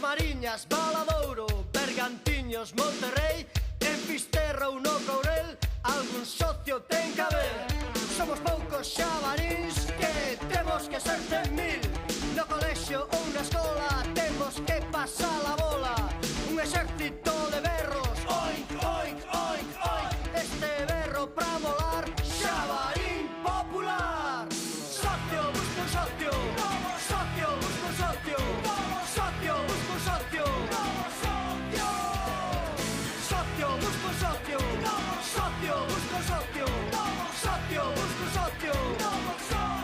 Mariñas, Valadouro, Bergantiños, Monterrey, en Fisterra ou no Courel, algún socio ten que haber. Somos poucos xabarís que temos que ser 100.000. No colexio ou na escola temos que pasar a bola. Un exército de berros, oink, oink, oink, oink. Este berro pra molar, xabarín popular. Socio, busca un socio, socio, busca un socio, socio, busca un socio, socio, busca un socio, socio, busca un socio, socio, busca un socio.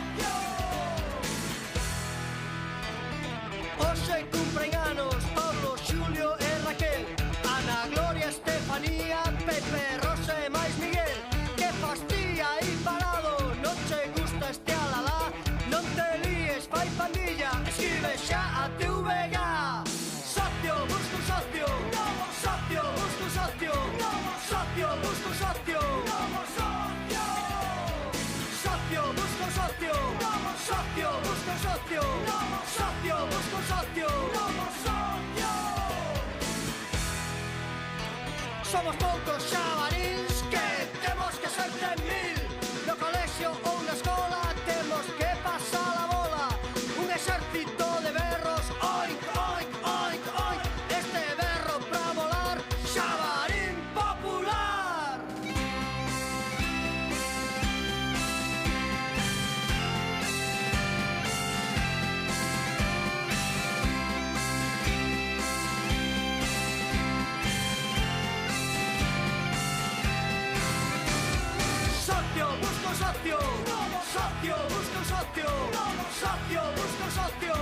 Hoxe cumpren anos Pablo, Xulio e Raquel, Ana, Gloria, Estefanía, Pepe, Rosa e máis Miguel. Que fastía aí parado, non che gusta este alalá, non te líes, fai pandilla, escribe xa a TVG. Socio, busca un socio, socio, busca un socio, socio, busca un socio, socio, busca un socio, socio, busca un socio, socio, busca un socio. Somos poucos xabaríns que temos que ser 100.000. No colexio ou na escola temos que pasar a bola. Un exército de berros, oink, oink, oink, oink. Este berro pra volar, xabarín popular. Socio, busca un socio, socio, busca un socio, socio, busca un socio.